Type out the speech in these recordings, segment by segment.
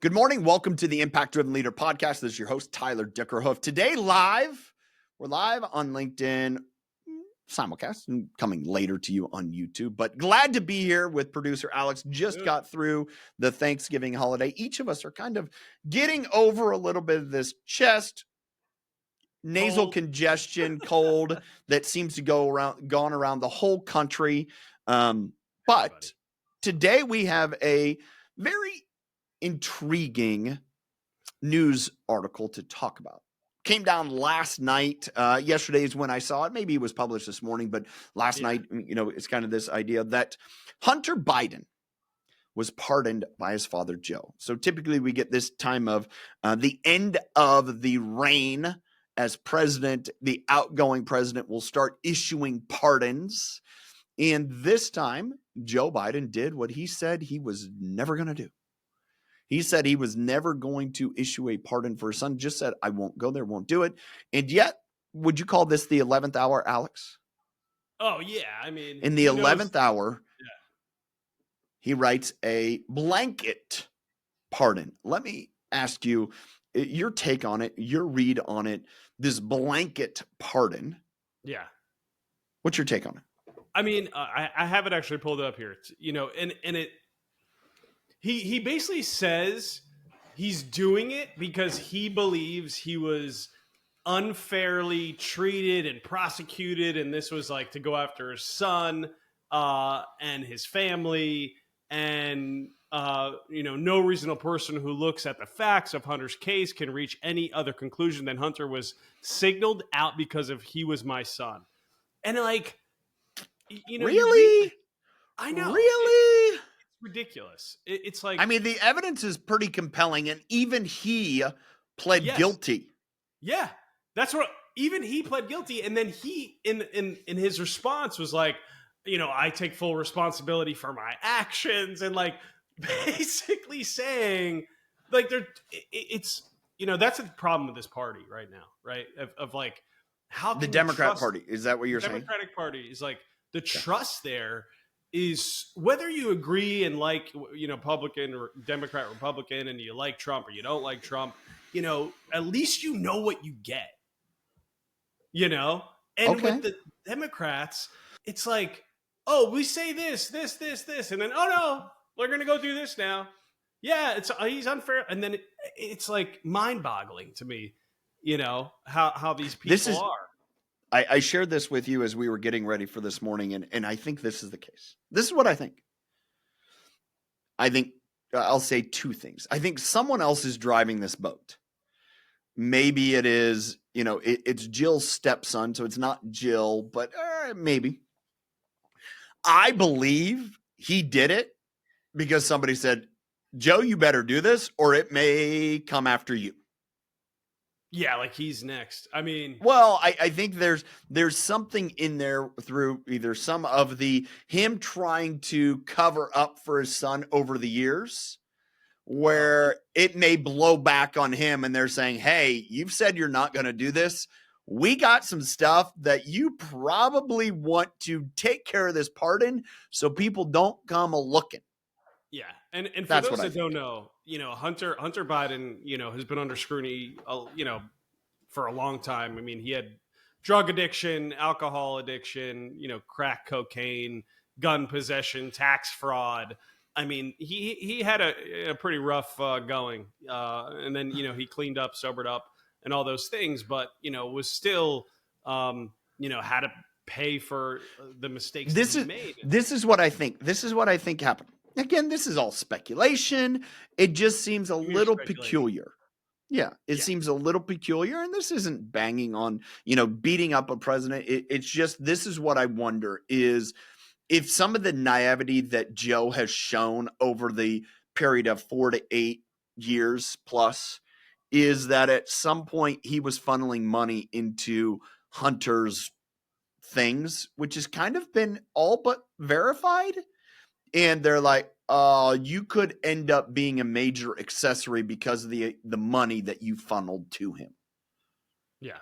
Good morning. Welcome to the Impact Driven Leader podcast. This is your host, Tyler Dickerhoof. Today, we're live on LinkedIn, simulcast, and coming later to you on YouTube. But glad to be here with producer Alex. Just got through the Thanksgiving holiday. Each of us are kind of getting over a little bit of this chest, nasal congestion, cold that seems to gone around the whole country. But today we have a very intriguing news article to talk about. Came down last night. Yesterday is when I saw it. Maybe it was published this morning, but last night, it's kind of this idea that Hunter Biden was pardoned by his father, Joe. So typically we get this time of the end of the reign as president. The outgoing president will start issuing pardons. And this time, Joe Biden did what he said he was never going to do. He said he was never going to issue a pardon for his son, just said, I won't go there, won't do it. And yet, would you call this the 11th hour, Alex? Oh, yeah. I mean, in the 11th hour, he writes a blanket pardon. Let me ask you your take on it, your read on it, this blanket pardon. Yeah. What's your take on it? I mean, I have it actually pulled up here, and it, He basically says he's doing it because he believes he was unfairly treated and prosecuted, and this was like to go after his son and his family, and no reasonable person who looks at the facts of Hunter's case can reach any other conclusion than Hunter was signaled out because of he was my son. And like, really? I know. Really? Ridiculous. It's like, I mean, the evidence is pretty compelling, and even he pled guilty. Yeah, that's what. Even he pled guilty, and then he, in his response, was like, I take full responsibility for my actions, and like basically saying, like, it's that's the problem with this party right now, right? Of like, how can the Democrat Party, is that what you're saying? The Democratic Party is like the trust there is whether you agree and like, Republican or Democrat, Republican, and you like Trump or you don't like Trump, at least you know what you get, and with the Democrats, it's like, oh, we say this, and then, oh no, we're going to go do this now. Yeah. He's unfair. And then it's like mind boggling to me, how these people are. I shared this with you as we were getting ready for this morning, and I think this is the case. This is what I think. I think I'll say two things. I think someone else is driving this boat. Maybe it is, it's Jill's stepson, so it's not Jill, but maybe. I believe he did it because somebody said, Joe, you better do this or it may come after you. Yeah, like he's next. I mean, well, I think there's something in there through either some of him trying to cover up for his son over the years, where it may blow back on him, and they're saying, "Hey, you've said you're not going to do this. We got some stuff that you probably want to take care of this pardon, so people don't come a looking." Yeah, and for those that don't know, Hunter Biden, has been under scrutiny, for a long time. I mean, he had drug addiction, alcohol addiction, crack cocaine, gun possession, tax fraud. I mean, he had a pretty rough going, and then he cleaned up, sobered up, and all those things, but was still had to pay for the mistakes that he made. This is what I think. This is what I think happened. Again, this is all speculation. It just seems a little peculiar. Yeah, it seems a little peculiar, and this isn't banging on, beating up a president. It's just, this is what I wonder is if some of the naivety that Joe has shown over the period of 4 to 8 years plus is that at some point he was funneling money into Hunter's things, which has kind of been all but verified. And they're like, you could end up being a major accessory because of the money that you funneled to him. Yeah.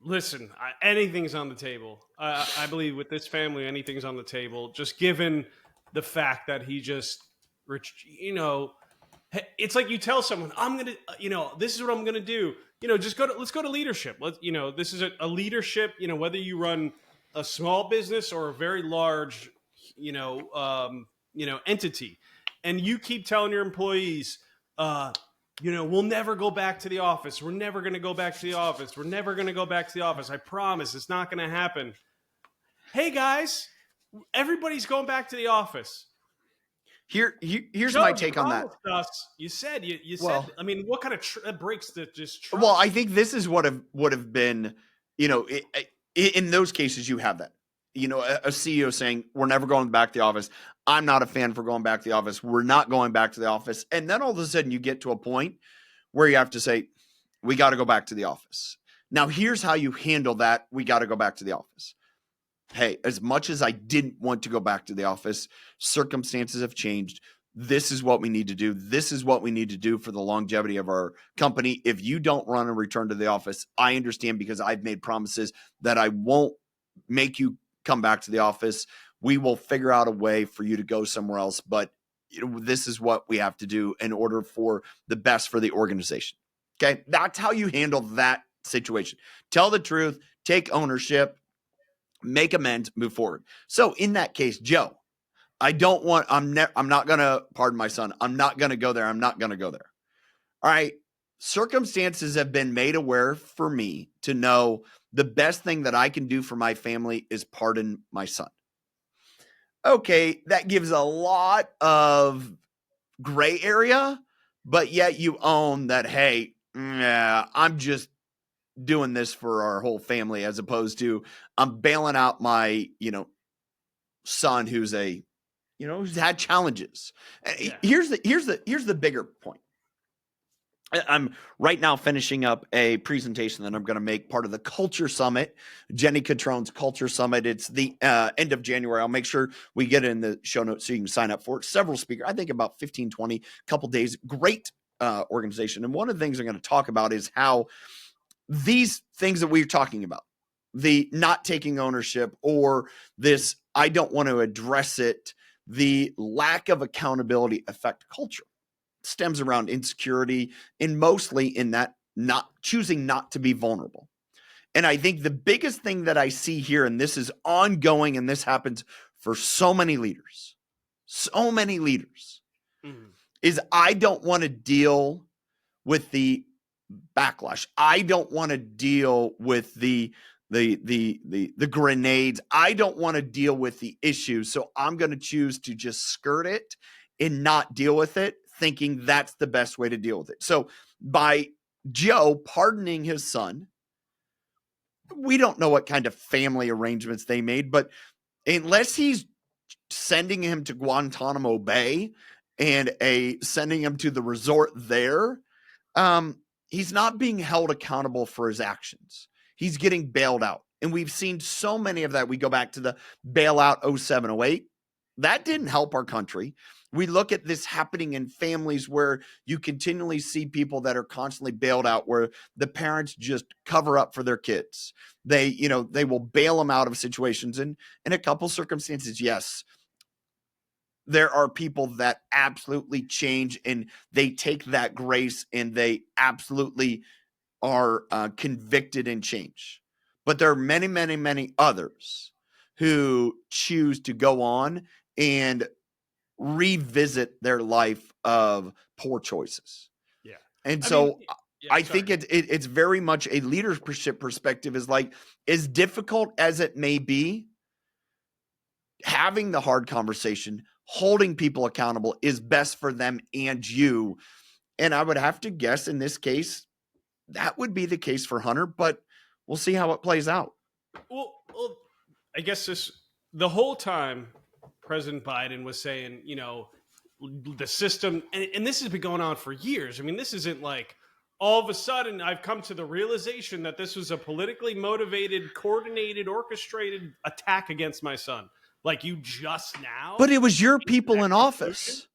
Listen, anything's on the table. I believe with this family, anything's on the table. Just given the fact that he just, It's like you tell someone, I'm going to, this is what I'm going to do. Let's go to leadership. This is a leadership, whether you run a small business or a very large, entity. And you keep telling your employees, we'll never go back to the office. We're never going to go back to the office. We're never going to go back to the office. I promise it's not going to happen. Hey guys, everybody's going back to the office. Here's my take on that. You said, Well, I mean, what kind of breaks the just trust? Well, I think this is what would have been, in those cases you have that, a CEO saying, we're never going back to the office. I'm not a fan for going back to the office. We're not going back to the office. And then all of a sudden you get to a point where you have to say, we got to go back to the office. Now, here's how you handle that. We got to go back to the office. Hey, as much as I didn't want to go back to the office, circumstances have changed. This is what we need to do. This is what we need to do for the longevity of our company. If you don't run and return to the office, I understand, because I've made promises that I won't make you come back to the office. We will figure out a way for you to go somewhere else. But this is what we have to do in order for the best for the organization. Okay. That's how you handle that situation. Tell the truth, take ownership, make amends, move forward. So in that case, Joe, I'm not going to, pardon my son, I'm not going to go there. I'm not going to go there. All right. Circumstances have been made aware for me to know the best thing that I can do for my family is pardon my son. Okay. That gives a lot of gray area, but yet you own that, hey, I'm just doing this for our whole family, as opposed to I'm bailing out my, son who's who's had challenges. Yeah. Here's the bigger point. I'm right now finishing up a presentation that I'm going to make part of the Culture Summit, Jenny Catrone's Culture Summit. It's the end of January. I'll make sure we get it in the show notes so you can sign up for it. Several speakers, I think about 15, 20, couple days. Great organization. And one of the things I'm going to talk about is how these things that we're talking about, the not taking ownership, or this, I don't want to address it, the lack of accountability affect culture, stems around insecurity, and mostly in that not choosing not to be vulnerable. And I think the biggest thing that I see here, and this is ongoing, and this happens for so many leaders, is I don't want to deal with the backlash. I don't want to deal with the grenades. I don't want to deal with the issues. So I'm going to choose to just skirt it and not deal with it, thinking that's the best way to deal with it. So by Joe pardoning his son, we don't know what kind of family arrangements they made, but unless he's sending him to Guantanamo Bay and sending him to the resort there, he's not being held accountable for his actions. He's getting bailed out. And we've seen so many of that. We go back to the bailout 07, 08. That didn't help our country. We look at this happening in families where you continually see people that are constantly bailed out, where the parents just cover up for their kids. They will bail them out of situations. And in a couple circumstances, yes, there are people that absolutely change, and they take that grace and they absolutely are convicted and change. But there are many, many, many others who choose to go on and revisit their life of poor choices. Yeah. And I think it's very much a leadership perspective, is like, as difficult as it may be, having the hard conversation, holding people accountable is best for them and you. And I would have to guess in this case, that would be the case for Hunter, but we'll see how it plays out. Well, I guess the whole time President Biden was saying, the system, and this has been going on for years. I mean, this isn't like all of a sudden I've come to the realization that this was a politically motivated, coordinated, orchestrated attack against my son. Like, you just now. But it was your people in office.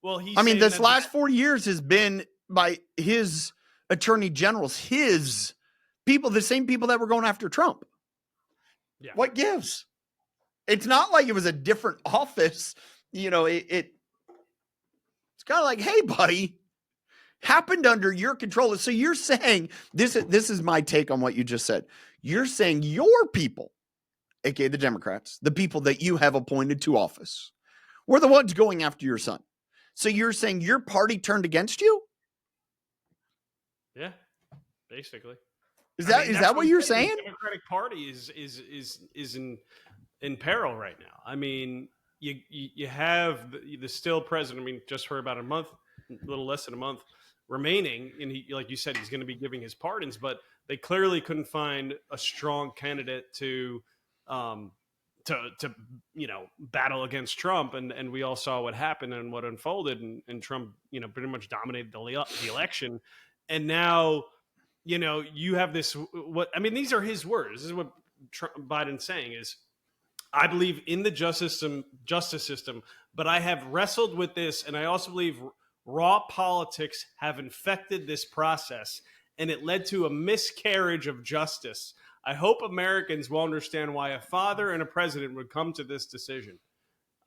Well, this last 4 years has been by his attorney generals, his people, the same people that were going after Trump. Yeah. What gives? It's not like it was a different office. It's kind of like, hey, buddy, happened under your control. So you're saying this is my take on what you just said. You're saying your people, aka the Democrats, the people that you have appointed to office, were the ones going after your son. So you're saying your party turned against you? Yeah, basically. Is that what you're saying? The Democratic Party is in peril right now. I mean, you have the still president. I mean, just for about a little less than a month remaining, and he, like you said, he's going to be giving his pardons. But they clearly couldn't find a strong candidate to battle against Trump, and we all saw what happened and what unfolded, and Trump pretty much dominated the election, and now you have this. These are his words. This is what Biden's saying is, I believe in the justice system, but I have wrestled with this, and I also believe raw politics have infected this process, and it led to a miscarriage of justice. I hope Americans will understand why a father and a president would come to this decision.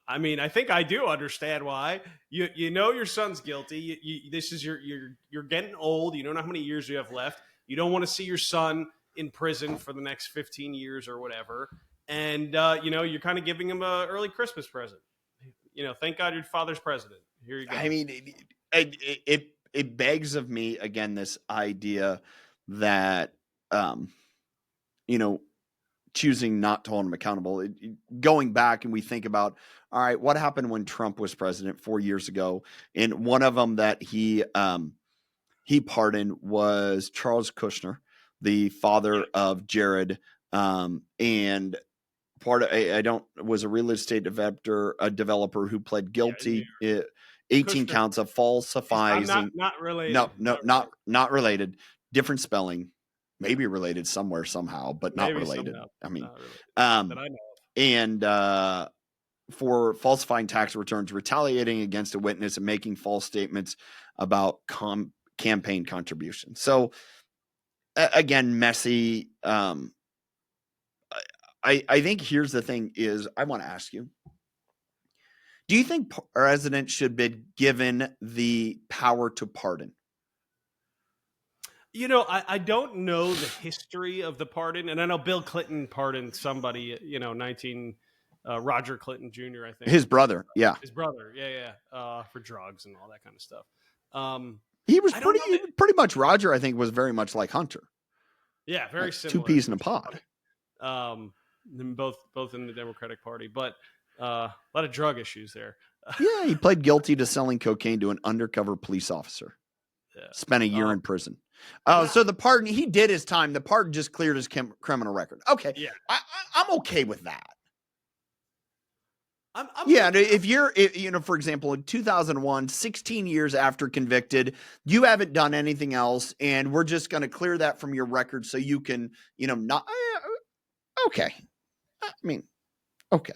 I mean, I think I do understand why. You know your son's guilty. This is you're getting old. You don't know how many years you have left. You don't want to see your son in prison for the next 15 years or whatever. And you're kind of giving him an early Christmas present. Thank God your father's president. Here you go. I mean, it begs of me again this idea that choosing not to hold him accountable. Going back and we think about, all right, what happened when Trump was president 4 years ago? And one of them that he pardoned was Charles Kushner, the father of Jared, and was a real estate developer who pled guilty. 18 Kushner. Counts of falsifying. Not related. Not related. Different spelling. Maybe related somewhere somehow, but not related. Somehow. I mean, that I know. And for falsifying tax returns, retaliating against a witness, and making false statements about campaign contributions. So again, messy. I think here's the thing is I want to ask you, do you think presidents should be given the power to pardon? I don't know the history of the pardon, and I know Bill Clinton pardoned somebody, Roger Clinton Jr., I think. His brother, yeah. His brother, yeah, for drugs and all that kind of stuff. He was pretty much, Roger, I think, was very much like Hunter. Yeah, very similar. 2 peas in a pod. Both in the Democratic Party, but a lot of drug issues there. Yeah, he pled guilty to selling cocaine to an undercover police officer. Yeah. Spent a year in prison. So the pardon, he did his time. The pardon just cleared his criminal record. Okay. Yeah. I'm okay with that. If you're, for example, in 2001, 16 years after convicted, you haven't done anything else, and we're just going to clear that from your record so you can, not. Okay. I mean, okay.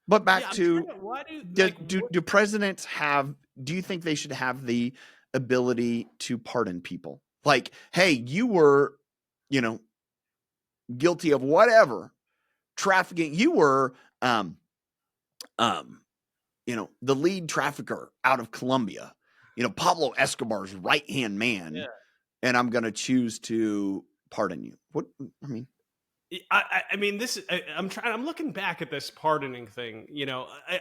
But back to, do presidents do you think they should have the ability to pardon people? Like, hey, you were, guilty of whatever, trafficking. You were, the lead trafficker out of Colombia, Pablo Escobar's right-hand man. Yeah. And I'm going to choose to pardon you. I'm looking back at this pardoning thing.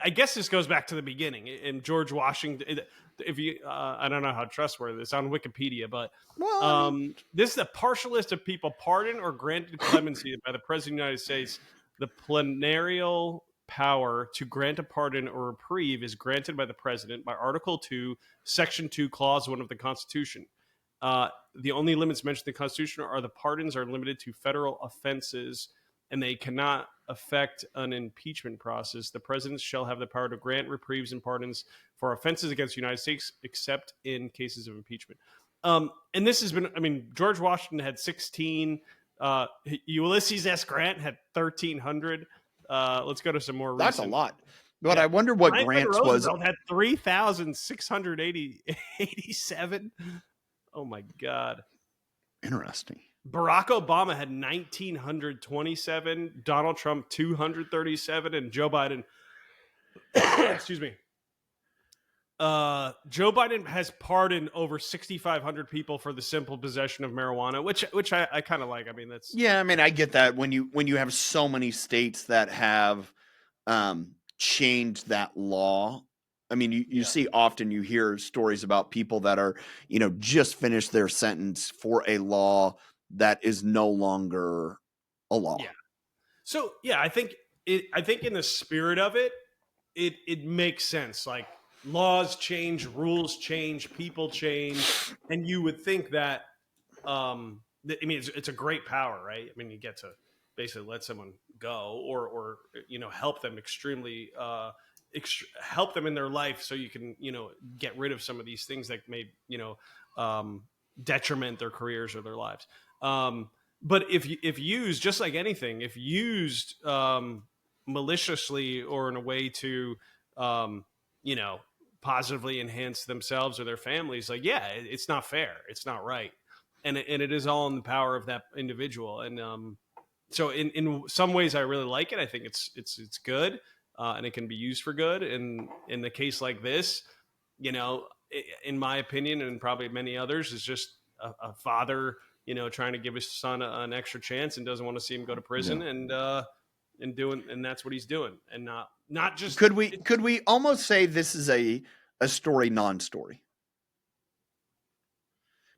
I guess this goes back to the beginning. In George Washington, if you, I don't know how trustworthy it's on Wikipedia, but this is a partial list of people pardoned or granted clemency by the President of the United States. The plenarial power to grant a pardon or reprieve is granted by the President by Article 2, Section 2, Clause 1 of the Constitution. The only limits mentioned in the Constitution are the pardons are limited to federal offenses, and they cannot affect an impeachment process. The president shall have the power to grant reprieves and pardons for offenses against the United States, except in cases of impeachment. And this has been, George Washington had 16. Ulysses S. Grant had 1,300. Let's go to some more recent. That's a lot. But I wonder what Grant's was. Had 3,687. Oh my God. Interesting. Barack Obama had 1,927, Donald Trump 237, and Joe Biden excuse me. Joe Biden has pardoned over 6,500 people for the simple possession of marijuana, which I kind of like. I mean, that's Yeah, I mean, I get that when you have so many states that have changed that law. I mean, you see often you hear stories about people that are, just finished their sentence for a law that is no longer a law. yeah. So yeah, I think in the spirit of it, it makes sense. Like laws change, rules change, people change, and you would think that I mean it's a great power, right? I mean you get to basically let someone go or help them extremely help them in their life so you can get rid of some of these things that may um, detriment their careers or their lives. But if used just like anything, if used maliciously or in a way to um, you know positively enhance themselves or their families, like it's not fair, it's not right, and it is all in the power of that individual. And so in some ways I really like it. I think it's good, and it can be used for good. And in the case like this, in my opinion and probably many others, is just a father trying to give his son an extra chance and doesn't want to see him go to prison. Yeah. And that's what he's doing. And not just Could we almost say this is a story non-story?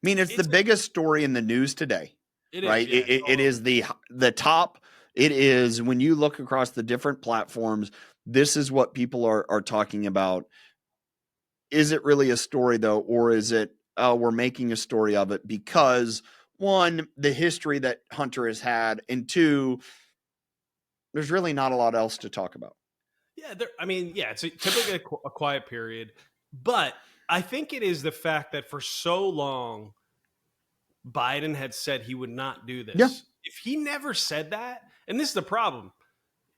I mean, it's the it's biggest story in the news today, it is, right? yeah, It is the top. It is when you look across the different platforms. This is what people are talking about. Is it really a story though, or is it we're making a story of it because one, the history that Hunter has had, and two, there's really not a lot else to talk about. yeah. I mean, yeah, it's typically a quiet period, but I think it is the fact that for so long Biden had said he would not do Yeah, this. If he never said that, and this is the problem,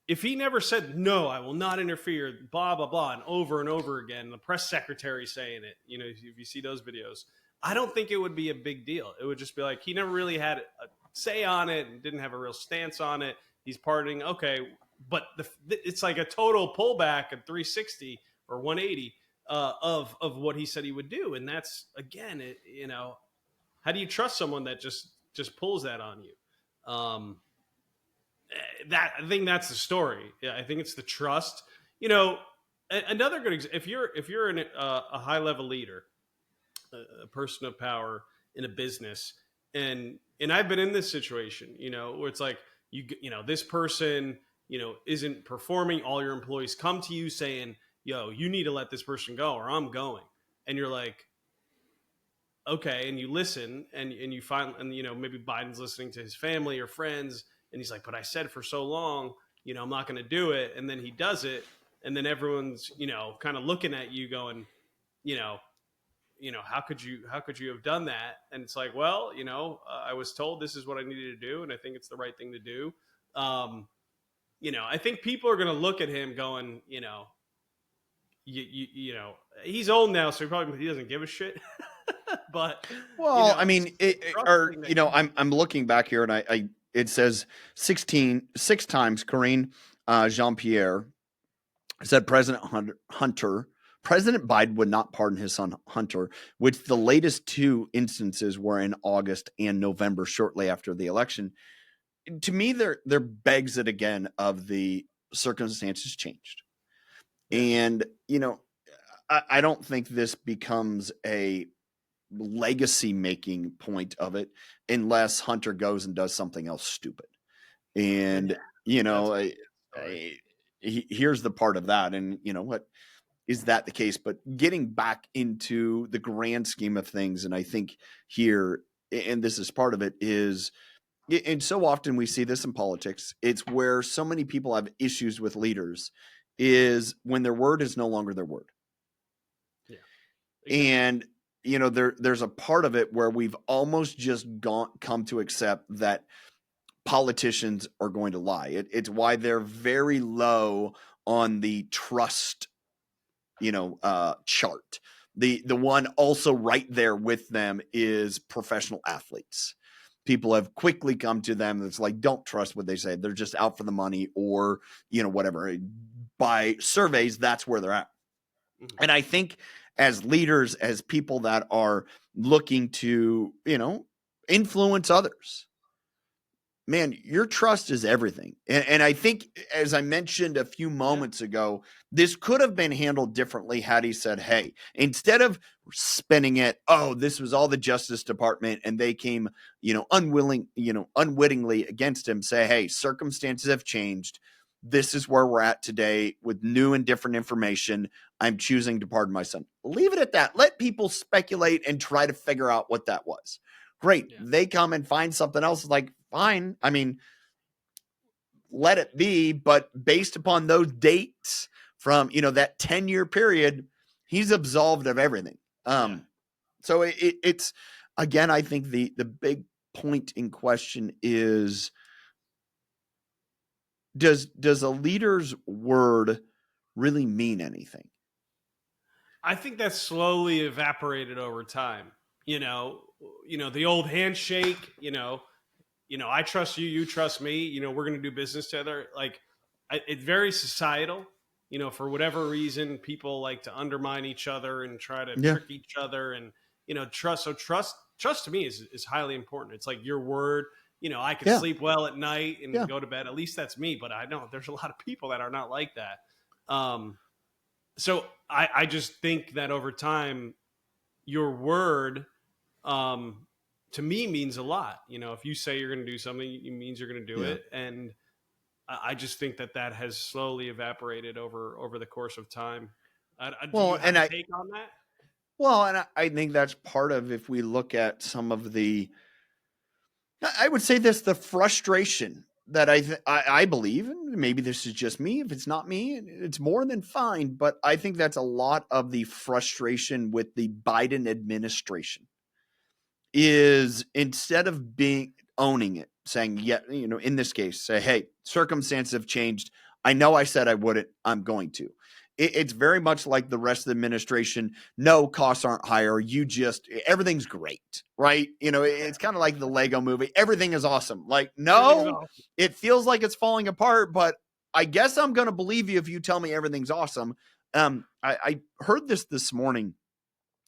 if he never said, no, I will not interfere, blah, blah, blah, and over again, the press secretary saying it, if you see those videos, I don't think it would be a big deal. It would just be like, he never really had a say on it and didn't have a real stance on it. He's pardoning. Okay. But it's like a total pullback at 360 or 180 of what he said he would do. And that's, again, how do you trust someone that just pulls that on you? That I think that's the story. Yeah, I think it's the trust. Another good example. If you're a high level leader, a person of power in a business, and I've been in this situation, where it's like this person, isn't performing. All your employees come to you saying, "Yo, you need to let this person go, or I'm going," and you're like, okay, and you listen, and you find, and maybe Biden's listening to his family or friends, and he's like, but I said for so long, I'm not going to do it, and then he does it, and then everyone's kind of looking at you going, you know how could you have done that? And it's like, well, I was told this is what I needed to do, and I think it's the right thing to do. I think people are going to look at him going, he's old now, so he doesn't give a shit. But well, I it's mean, trusting that I'm looking back here, and it says 6 times Karine Jean Pierre said President Biden would not pardon his son Hunter, which the latest two instances were in August and November, shortly after the election. To me, there begs it again of the circumstances changed, yeah. and I don't think this becomes a legacy making point of it unless Hunter goes and does something else stupid. And Yeah, that's here's the part of that, and what is that the case? But getting back into the grand scheme of things, and I think here, and this is part of it, is, and so often we see this in politics, it's where so many people have issues with leaders, is when their word is no longer their word. yeah, exactly. And there's a part of it where we've almost just come to accept that politicians are going to lie. It's why they're very low on the trust chart. The one also right there with them is professional athletes. People have quickly come to them. It's like, don't trust what they say. They're just out for the money, or whatever. by surveys, that's where they're at. Mhm. And I think as leaders, as people that are looking to, influence others, man, your trust is everything. And I think, as I mentioned a few moments ago, this could have been handled differently had he said, hey, instead of spinning it, oh, this was all the Justice Department and they came, unwittingly against him, say, hey, circumstances have changed. This is where we're at today with new and different information. I'm choosing to pardon my son. Leave it at that. Let people speculate and try to figure out what that was. Great. Yeah. They come and find something else. Like, fine. I mean, let it be. But based upon those dates from, that 10-year period, he's absolved of everything. So it's, again, I think the big point in question is, does a leader's word really mean anything? I think that's slowly evaporated over time. The old handshake, I trust you, you trust me, we're going to do business together. Like, it's very societal. For whatever reason, people like to undermine each other and try to trick each other. And, trust. So trust to me is highly important. It's like your word. I can sleep well at night and go to bed. At least that's me. But I know there's a lot of people that are not like that. So I just think that over time, your word, to me, means a lot. If you say you're going to do something, it means you're going to do it. And I just think that has slowly evaporated over the course of time. Do you have a take on that? Well, and I think that's part of, if we look at some of the, I would say this, the frustration that I believe, and maybe this is just me. If it's not me, it's more than fine. But I think that's a lot of the frustration with the Biden administration is, instead of owning it, saying, in this case, say, hey, circumstances have changed. I know I said I wouldn't, I'm going to. It's very much like the rest of the administration. No, costs aren't higher. Everything's great, right? It's kind of like the Lego movie. Everything is awesome. Like, no, it feels like it's falling apart, but I guess I'm going to believe you if you tell me everything's awesome. I heard this morning,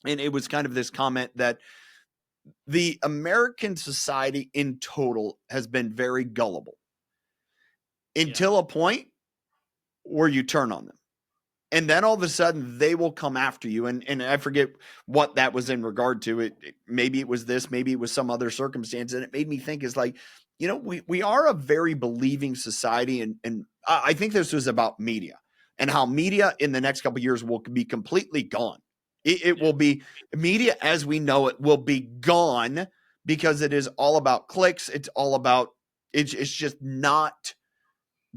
and it was kind of this comment that the American society in total has been very gullible until a point where you turn on them. And then all of a sudden they will come after you. And I forget what that was in regard to. Maybe it was this, maybe it was some other circumstance. And it made me think, is like, we are a very believing society. And I think this was about media and how media in the next couple of years will be completely gone. It will be, media as we know it will be gone, because it is all about clicks. It's all about, it's just not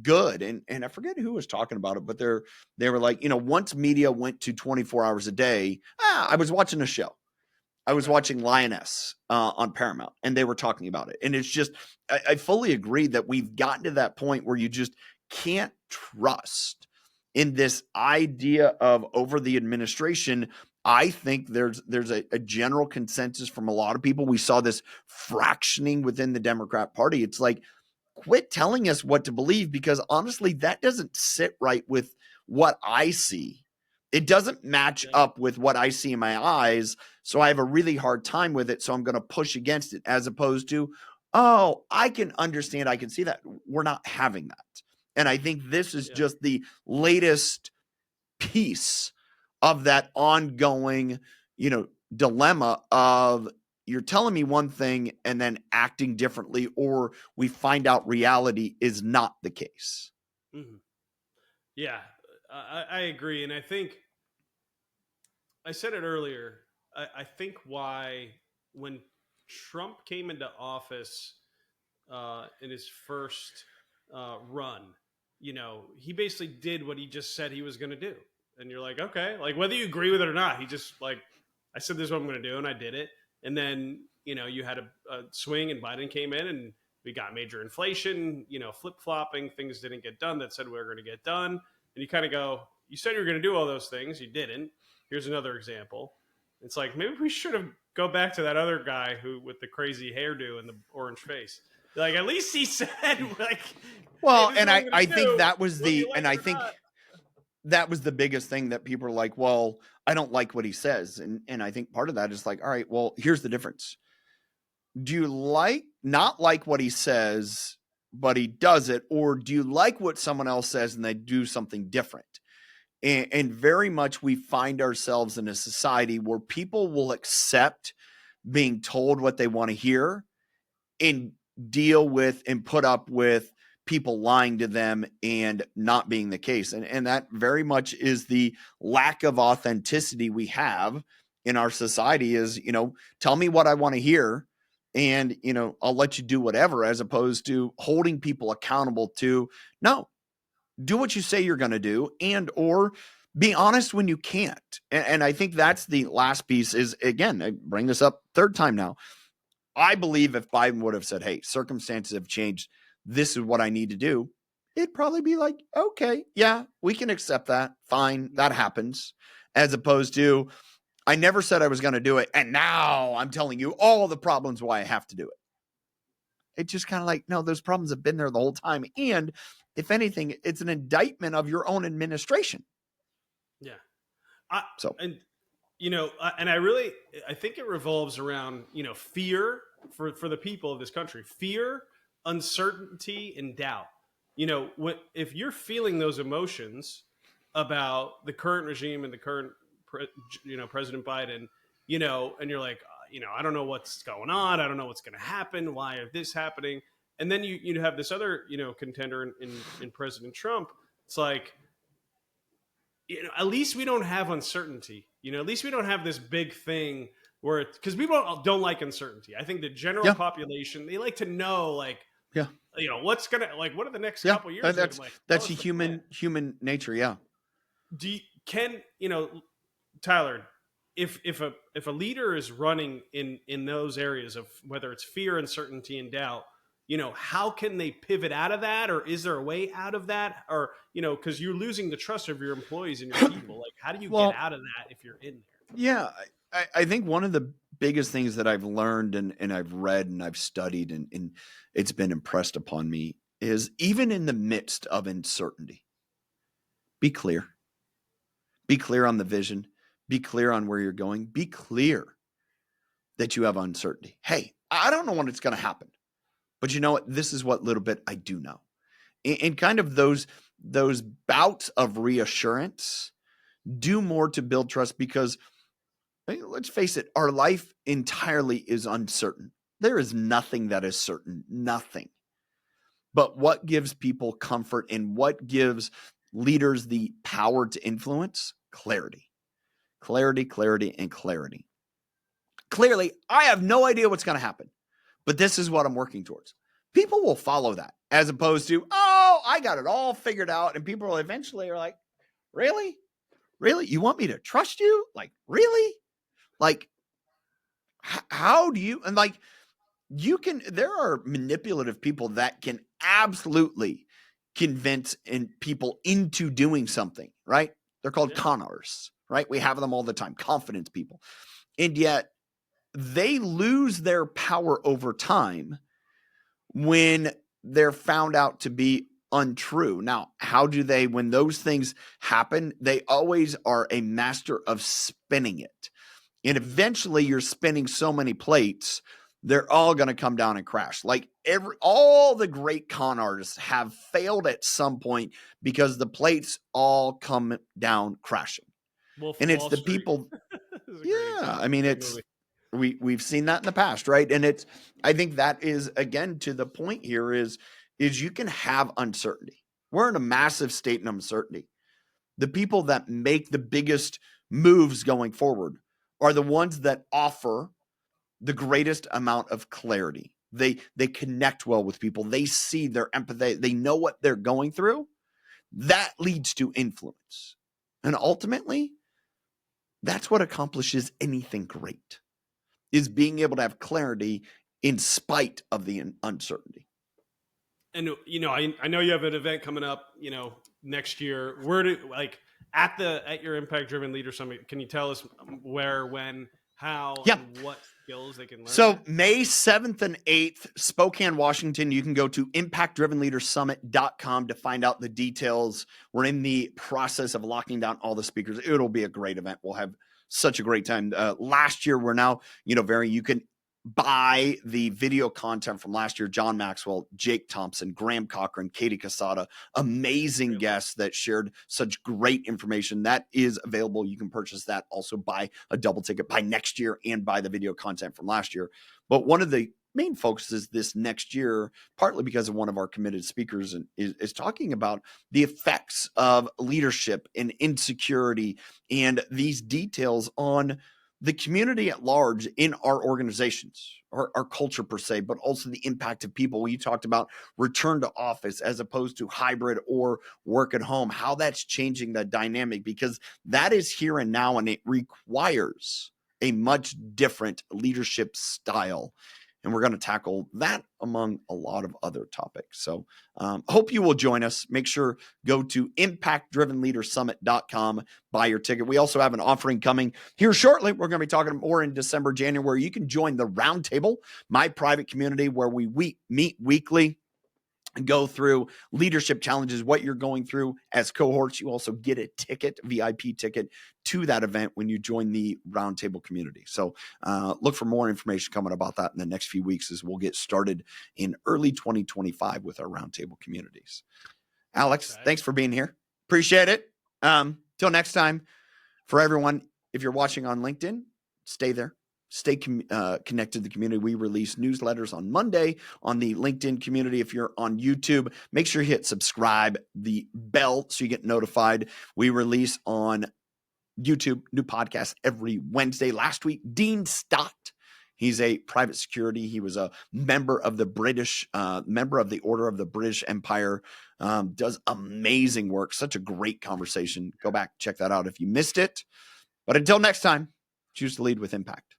good. And I forget who was talking about it, but they were like, once media went to 24 hours a day, I was watching a show. I was watching Lioness on Paramount, and they were talking about it. And it's just, I fully agree that we've gotten to that point where you just can't trust in this idea of over the administration. I think there's a general consensus from a lot of people. We saw this fractioning within the Democrat Party. It's like, quit telling us what to believe, because honestly, that doesn't sit right with what I see. It doesn't match up with what I see in my eyes. So I have a really hard time with it. So I'm going to push against it, as opposed to, oh, I can understand. I can see that. We're not having that. And I think this is just the latest piece of that ongoing, dilemma of, you're telling me one thing and then acting differently, or we find out reality is not the case. Mm-hmm. Yeah, I agree. And I think I said it earlier. I think why, when Trump came into office in his first run, he basically did what he just said he was going to do. And you're like, okay, like, whether you agree with it or not, he just, like, I said this is what I'm going to do, and I did it. And then, you had a swing, and Biden came in, and we got major inflation, flip-flopping, things didn't get done that said we were going to get done. And you kind of go, you said you were going to do all those things, you didn't. Here's another example. It's like, maybe we should have go back to that other guy who with the crazy hairdo and the orange face. Like, at least he said, like, well, hey, and I think that was the, and I think, that was the biggest thing that people are like, well, I don't like what he says. And I think part of that is like, all right, well, here's the difference. Do you not like what he says, but he does it? Or do you like what someone else says and they do something different? And very much we find ourselves in a society where people will accept being told what they want to hear and deal with and put up with people lying to them and not being the case. And that very much is the lack of authenticity we have in our society is, tell me what I want to hear and, I'll let you do whatever, as opposed to holding people accountable to, no, do what you say you're going to do, and or be honest when you can't. And I think that's the last piece is, again, I bring this up third time now. I believe if Biden would have said, hey, circumstances have changed, this is what I need to do, it'd probably be like, okay, yeah, we can accept that. Fine, that happens. As opposed to, I never said I was going to do it, and now I'm telling you all the problems why I have to do it. It's just kind of like, no, those problems have been there the whole time. And if anything, it's an indictment of your own administration. Yeah. I think it revolves around, fear for the people of this country, fear, uncertainty, and doubt. If you're feeling those emotions about the current regime and the current, President Biden, and you're like, I don't know what's going on. I don't know what's going to happen. Why is this happening? And then you have this other, contender in President Trump. It's like, at least we don't have uncertainty. At least we don't have this big thing where because people don't like uncertainty. I think the general population, they like to know, like, what's gonna, like, what are the next couple of years? That's a human nature. Yeah. Tyler, if a leader is running in those areas of whether it's fear, uncertainty, and doubt, how can they pivot out of that? Or is there a way out of that? Or, because you're losing the trust of your employees and your people. Like, how do you get out of that if you're in there? Yeah, I think one of the biggest things that I've learned and I've read and I've studied and it's been impressed upon me is even in the midst of uncertainty, be clear. Be clear on the vision. Be clear on where you're going. Be clear that you have uncertainty. Hey, I don't know when it's going to happen. But you know what? This is what little bit I do know. And kind of those bouts of reassurance do more to build trust because, let's face it, our life entirely is uncertain. There is nothing that is certain, nothing. But what gives people comfort and what gives leaders the power to influence? Clarity. Clarity, clarity, and clarity. Clearly, I have no idea what's going to happen. But this is what I'm working towards. People will follow that as opposed to, oh, I got it all figured out. And people will eventually are like, really? Really? You want me to trust you? Like, really? Like, how do you? And like, there are manipulative people that can absolutely convince people into doing something, right? They're called con artists, right? We have them all the time, confidence people. And yet, they lose their power over time when they're found out to be untrue. Now, how do they, when those things happen, they always are a master of spinning it. And eventually you're spinning so many plates, they're all going to come down and crash. Like all the great con artists have failed at some point because the plates all come down crashing. And it's the people. Yeah. I mean, it's, we've seen that in the past, right? And I think that is, again, to the point here is you can have uncertainty. We're in a massive state of uncertainty. The people that make the biggest moves going forward are the ones that offer the greatest amount of clarity. They connect well with people. They see their empathy. They know what they're going through. That leads to influence. And ultimately, that's what accomplishes anything great. Is being able to have clarity in spite of the uncertainty. And, I know you have an event coming up, next year. At your Impact Driven Leader Summit, can you tell us where, when, how, and what's skills they can learn? So May 7th and 8th, Spokane, Washington. You can go to impactdrivenleadersummit.com to find out the details. We're in the process of locking down all the speakers. It'll be a great event. We'll have such a great time. Last year, we're now, you can buy the video content from last year. John Maxwell, Jake Thompson, Graham Cochran, Katie Casada, amazing guests that shared such great information. That is available. You can purchase that. Also buy a double ticket, buy next year and buy the video content from last year. But one of the main focuses this next year, partly because of one of our committed speakers, is talking about the effects of leadership and insecurity and these details on the community at large in our organizations, our culture per se, but also the impact of people. You talked about return to office as opposed to hybrid or work at home, how that's changing the dynamic, because that is here and now, and it requires a much different leadership style. And we're going to tackle that among a lot of other topics. So hope you will join us. Make sure go to impactdrivenleadersummit.com, buy your ticket. We also have an offering coming here shortly. We're going to be talking more in December, January. You can join the Roundtable, my private community where we meet weekly and go through leadership challenges, what you're going through as cohorts. You also get a ticket, VIP ticket to that event when you join the Roundtable community. So look for more information coming about that in the next few weeks as we'll get started in early 2025 with our Roundtable communities. Alex, thanks for being here. Appreciate it. Till next time, for everyone, if you're watching on LinkedIn, stay there. Stay connected to the community. We release newsletters on Monday on the LinkedIn community. If you're on YouTube, make sure you hit subscribe, the bell, so you get notified. We release on YouTube new podcasts every Wednesday. Last week, Dean Stott. He's a private security. He was a member of the member of the Order of the British Empire. Does amazing work. Such a great conversation. Go back, check that out if you missed it. But until next time, choose to lead with impact.